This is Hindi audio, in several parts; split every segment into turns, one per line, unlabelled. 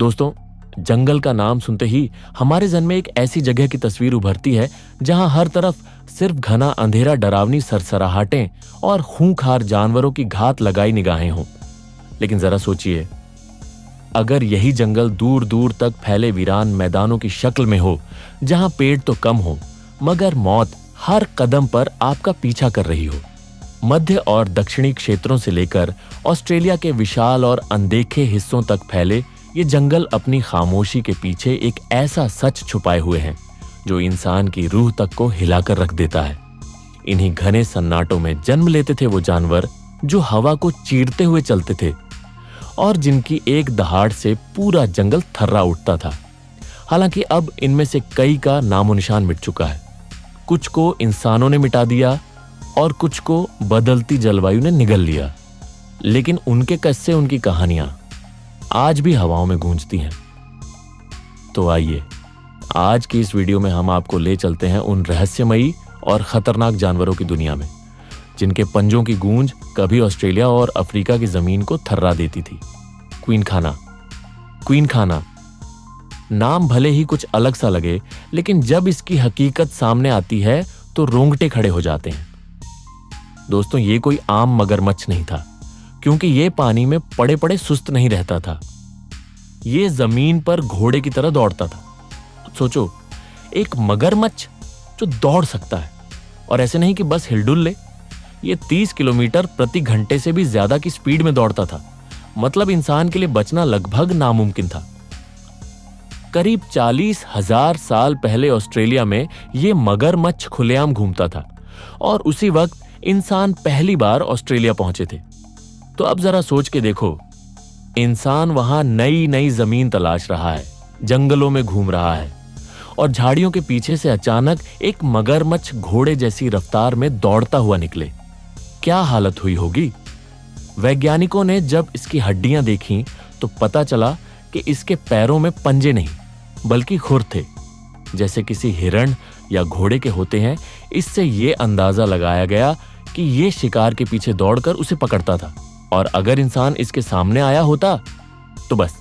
दोस्तों, जंगल का नाम सुनते ही हमारे जहन में एक ऐसी जगह की तस्वीर उभरती है जहां हर तरफ सिर्फ घना अंधेरा, डरावनी सरसराहटें और खूंखार जानवरों की घात लगाई निगाहें हों। लेकिन जरा सोचिए, अगर यही जंगल दूर दूर तक फैले वीरान मैदानों की शक्ल में हो, जहां पेड़ तो कम हो मगर मौत हर कदम पर आपका पीछा कर रही हो। मध्य और दक्षिणी क्षेत्रों से लेकर ऑस्ट्रेलिया के विशाल और अनदेखे हिस्सों तक फैले ये जंगल अपनी खामोशी के पीछे एक ऐसा सच छुपाए हुए हैं जो इंसान की रूह तक को हिलाकर रख देता है। इन्हीं घने सन्नाटों में जन्म लेते थे वो जानवर जो हवा को चीरते हुए चलते थे और जिनकी एक दहाड़ से पूरा जंगल थर्रा उठता था। हालांकि अब इनमें से कई का नामो निशान मिट चुका है। कुछ को इंसानों ने मिटा दिया और कुछ को बदलती जलवायु ने निगल लिया, लेकिन उनके किस्से, उनकी कहानियां आज भी हवाओं में गूंजती हैं। तो आइए, आज की इस वीडियो में हम आपको ले चलते हैं उन रहस्यमयी और खतरनाक जानवरों की दुनिया में जिनके पंजों की गूंज कभी ऑस्ट्रेलिया और अफ्रीका की जमीन को थर्रा देती थी। क्वीन खाना। क्वीन खाना नाम भले ही कुछ अलग सा लगे, लेकिन जब इसकी हकीकत सामने आती है तो रोंगटे खड़े हो जाते हैं। दोस्तों, ये कोई आम मगरमच्छ नहीं था, क्योंकि ये पानी में पड़े पड़े सुस्त नहीं रहता था। ये जमीन पर घोड़े की तरह दौड़ता था। सोचो, एक मगरमच्छ जो दौड़ सकता है, और ऐसे नहीं कि बस हिलडुल ले, ये 30 किलोमीटर प्रति घंटे से भी ज्यादा की स्पीड में दौड़ता था। मतलब इंसान के लिए बचना लगभग नामुमकिन था। करीब 40,000 साल पहले ऑस्ट्रेलिया में ये मगरमच्छ खुलेआम घूमता था और उसी वक्त इंसान पहली बार ऑस्ट्रेलिया पहुंचे थे। तो अब जरा सोच के देखो, इंसान वहां नई नई जमीन तलाश रहा है, जंगलों में घूम रहा है, और झाड़ियों के पीछे से अचानक एक मगरमच्छ घोड़े जैसी रफ्तार में दौड़ता हुआ निकले। क्या हालत हुई होगी। वैज्ञानिकों ने जब इसकी हड्डियां देखी तो पता चला कि इसके पैरों में पंजे नहीं बल्कि खुर थे, जैसे किसी हिरण या घोड़े के होते हैं। इससे यह अंदाजा लगाया गया कि यह शिकार के पीछे दौड़कर उसे पकड़ता था, और अगर इंसान इसके सामने आया होता तो बस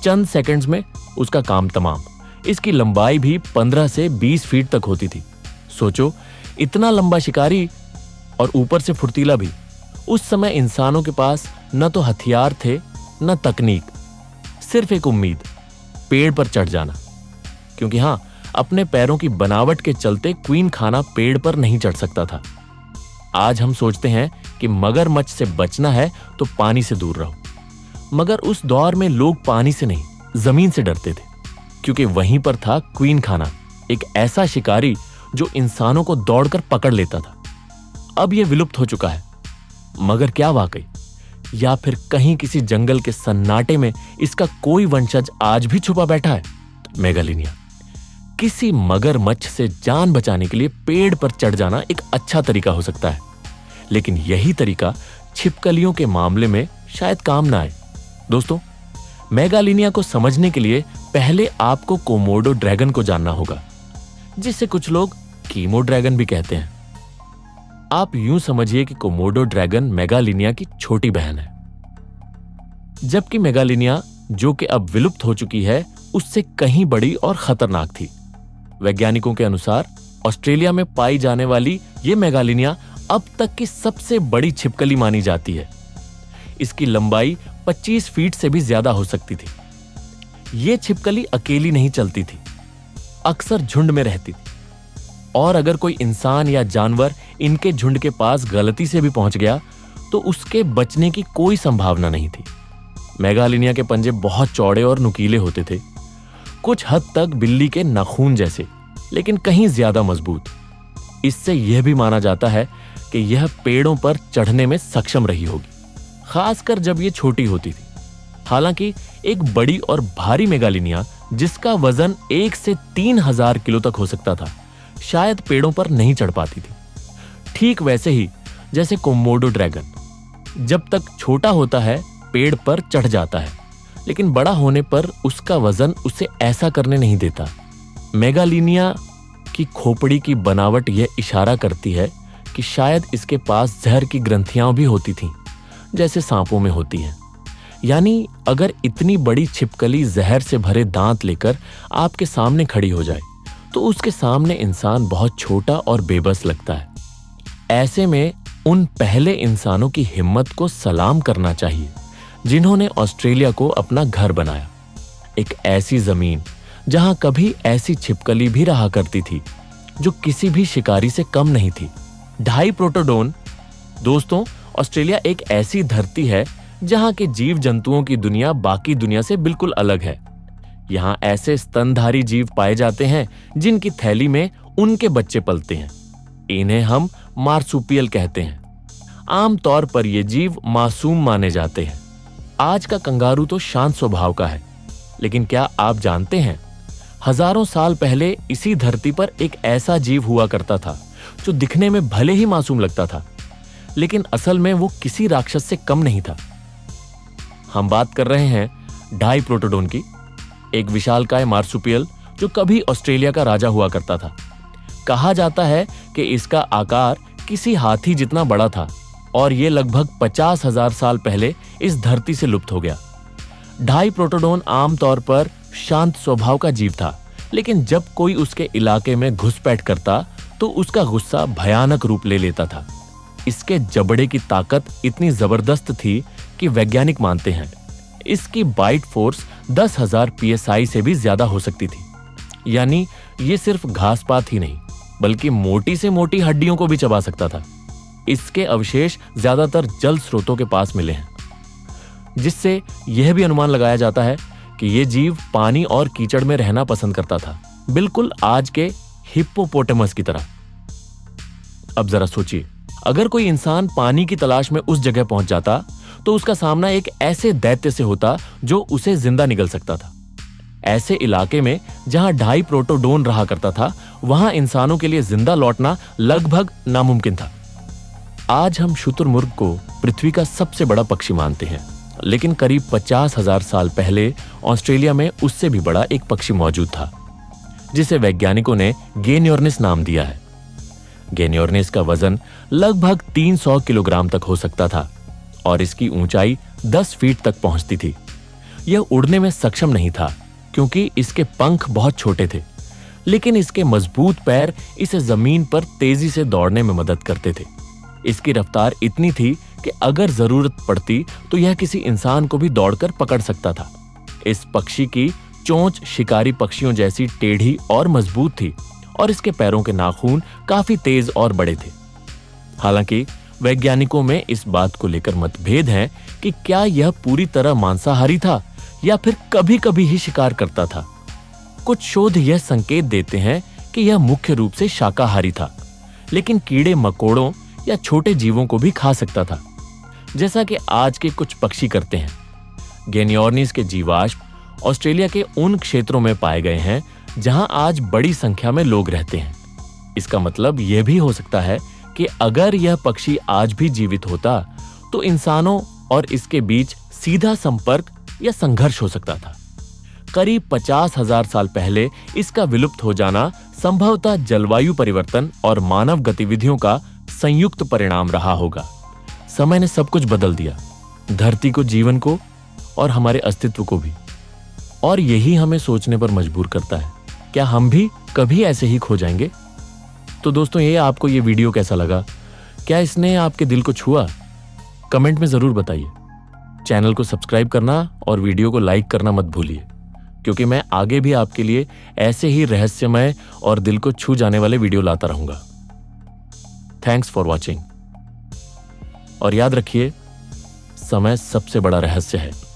चंद सेकंड्स में उसका काम तमाम। इसकी लंबाई भी 15 से 20 फीट तक होती थी। सोचो, इतना लंबा शिकारी और ऊपर से फुर्तीला भी। उस समय इंसानों के पास न तो हथियार थे न तकनीक, सिर्फ एक उम्मीद, पेड़ पर चढ़ जाना। क्योंकि हां, अपने पैरों की बनावट के चलते क्वीन खाना पेड़ पर नहीं चढ़ सकता था। आज हम सोचते हैं कि मगरमच्छ से बचना है तो पानी से दूर रहो, मगर उस दौर में लोग पानी से नहीं, जमीन से डरते थे, क्योंकि वहीं पर था क्वीन खाना, एक ऐसा शिकारी जो इंसानों को दौड़कर पकड़ लेता था। अब यह विलुप्त हो चुका है, मगर क्या वाकई, या फिर कहीं किसी जंगल के सन्नाटे में इसका कोई वंशज आज भी छुपा बैठा है। मेगालिनिया। किसी मगरमच्छ से जान बचाने के लिए पेड़ पर चढ़ जाना एक अच्छा तरीका हो सकता है, लेकिन यही तरीका छिपकलियों के मामले में शायद काम ना आए। दोस्तों, मेगालिनिया को समझने के लिए पहले आपको कोमोडो ड्रैगन को जानना होगा, जिसे कुछ लोग कीमो ड्रैगन भी कहते हैं। आप यूं समझिए कि कोमोडो ड्रैगन मेगालिनिया की छोटी बहन है, जबकि मेगालिनिया, जो कि अब विलुप्त हो चुकी है, उससे कहीं बड़ी और खतरनाक थी। वैज्ञानिकों के अनुसार ऑस्ट्रेलिया में पाई जाने वाली यह मेगालिनिया अब तक की सबसे बड़ी छिपकली मानी जाती है। इसकी लंबाई 25 फीट से भी ज्यादा हो सकती थी। यह छिपकली अकेली नहीं चलती थी, अक्सर झुंड में रहती थी, और अगर कोई इंसान या जानवर इनके झुंड के पास गलती से भी पहुंच गया तो उसके बचने की कोई संभावना नहीं थी। मेगालिनिया के पंजे बहुत चौड़े और नुकीले होते थे, कुछ हद तक बिल्ली के नाखून जैसे, लेकिन कहीं ज्यादा मजबूत। इससे यह भी माना जाता है कि यह पेड़ों पर चढ़ने में सक्षम रही होगी, खासकर जब यह छोटी होती थी। हालांकि एक बड़ी और भारी मेगालिनिया, जिसका वजन 1 से 3,000 किलो तक हो सकता था, शायद पेड़ों पर नहीं चढ़ पाती थी। ठीक वैसे ही जैसे कोमोडो ड्रैगन जब तक छोटा होता है पेड़ पर चढ़ जाता है, लेकिन बड़ा होने पर उसका वजन उसे ऐसा करने नहीं देता। मेगालिनिया की खोपड़ी की बनावट यह इशारा करती है कि शायद इसके पास जहर की ग्रंथियां भी होती थीं, जैसे सांपों में होती हैं। यानी अगर इतनी बड़ी छिपकली जहर से भरे दांत लेकर आपके सामने खड़ी हो जाए तो उसके सामने इंसान बहुत छोटा और बेबस लगता है। ऐसे में उन पहले इंसानों की हिम्मत को सलाम करना चाहिए जिन्होंने ऑस्ट्रेलिया को अपना घर बनाया, एक ऐसी जमीन जहां कभी ऐसी छिपकली भी रहा करती थी जो किसी भी शिकारी से कम नहीं थी। डाइप्रोटोडोन। दोस्तों, ऑस्ट्रेलिया एक ऐसी धरती है जहां के जीव जंतुओं की दुनिया बाकी दुनिया से बिल्कुल अलग है। यहाँ ऐसे स्तनधारी जीव पाए जाते हैं जिनकी थैली में उनके बच्चे पलते हैं। इन्हें हम मार्सुपियल कहते हैं। आमतौर पर ये जीव मासूम माने जाते हैं। आज का कंगारू तो शांत स्वभाव का है, लेकिन क्या आप जानते हैं हजारों साल पहले इसी धरती पर एक ऐसा जीव हुआ करता था जो दिखने में भले ही मासूम लगता था, लेकिन असल में वो किसी राक्षस से कम नहीं था। हम बात कर रहे हैं डाइप्रोटोडोन की, एक विशालकाय मार्सुपियल जो कभी ऑस्ट्रेलिया का राजा हुआ करता था। कहा जाता है कि इसका आकार किसी हाथी जितना बड़ा था और ये लगभग 50,000 साल पहले इस धरती से लुप्त हो गया। डाइप्रोटोडोन आमतौर पर शांत स्वभाव का जीव था, लेकिन जब कोई उसके इलाके में घुसपैठ करता तो उसका गुस्सा भयानक रूप ले लेता था। इसके जबड़े की ताकत इतनी जबरदस्त थी कि वैज्ञानिक मानते हैं इसकी बाइट फोर्स 10,000 PSI से भी ज्यादा हो सकती थी। यानी ये सिर्फ घास पात ही नहीं बल्कि मोटी से मोटी हड्डियों को भी चबा सकता था। इसके अवशेष ज्यादातर जल स्रोतों के पास मिले हैं, जिससे यह भी अनुमान लगाया जाता है कि यह जीव पानी और कीचड़ में रहना पसंद करता था, बिल्कुल आज के हिप्पोपोटामस की तरह। अब जरा सोचिए, अगर कोई इंसान पानी की तलाश में उस जगह पहुंच जाता तो उसका सामना एक ऐसे दैत्य से होता जो उसे जिंदा निगल सकता था। ऐसे इलाके में जहां डाइप्रोटोडोन रहा करता था, वहां इंसानों के लिए जिंदा लौटना लगभग नामुमकिन था। आज हम शुतुरमुर्ग को पृथ्वी का सबसे बड़ा पक्षी मानते हैं, लेकिन करीब 50,000 साल पहले ऑस्ट्रेलिया में उससे भी बड़ा एक पक्षी मौजूद था, जिसे वैज्ञानिकों ने गेनियोर्निस नाम दिया है। गेनियोर्निस का वजन लगभग 300 किलोग्राम तक हो सकता था और इसकी ऊंचाई 10 फीट तक पहुंचती थी। यह उड़ने में सक्षम नहीं था क्योंकि इसके पंख बहुत छोटे थे, लेकिन इसके मजबूत पैर इसे जमीन पर तेजी से दौड़ने में मदद करते थे। इसकी रफ्तार इतनी थी कि अगर जरूरत पड़ती तो यह किसी इंसान को भी दौड़कर पकड़ सकता था। इस पक्षी की चोंच शिकारी पक्षियों जैसी टेढ़ी और मजबूत थी और इसके पैरों के नाखून काफी तेज और बड़े थे। हालांकि वैज्ञानिकों में इस बात को लेकर मतभेद हैं कि क्या यह पूरी तरह मांसाहारी था या फिर कभी-कभी ही शिकार करता था। कुछ शोध यह संकेत देते हैं कि यह मुख्य रूप से शाकाहारी था, लेकिन कीड़े मकोड़ों या छोटे जीवों को भी खा सकता था, जैसा कि आज के कुछ पक्षी करते हैं। गेनियोर्निस के जीवाश्म ऑस्ट्रेलिया के उन क्षेत्रों में पाए गए हैं जहां आज बड़ी संख्या में लोग रहते हैं। इसका मतलब यह भी हो सकता है कि अगर यह पक्षी आज भी जीवित होता तो इंसानों और इसके बीच सीधा संपर्क या संघर्ष हो सकता था। करीब 50,000 साल पहले इसका विलुप्त हो जाना संभवतः जलवायु परिवर्तन और मानव गतिविधियों का संयुक्त परिणाम रहा होगा। समय ने सब कुछ बदल दिया, धरती को, जीवन को और हमारे अस्तित्व को भी। और यही हमें सोचने पर मजबूर करता है, क्या हम भी कभी ऐसे ही खो जाएंगे? तो दोस्तों, ये आपको ये वीडियो कैसा लगा? क्या इसने आपके दिल को छुआ? कमेंट में जरूर बताइए। चैनल को सब्सक्राइब करना और वीडियो को लाइक करना मत भूलिए, क्योंकि मैं आगे भी आपके लिए ऐसे ही रहस्यमय और दिल को छू जाने वाले वीडियो लाता रहूंगा। Thanks for watching. और याद रखिए, समय सबसे बड़ा रहस्य है।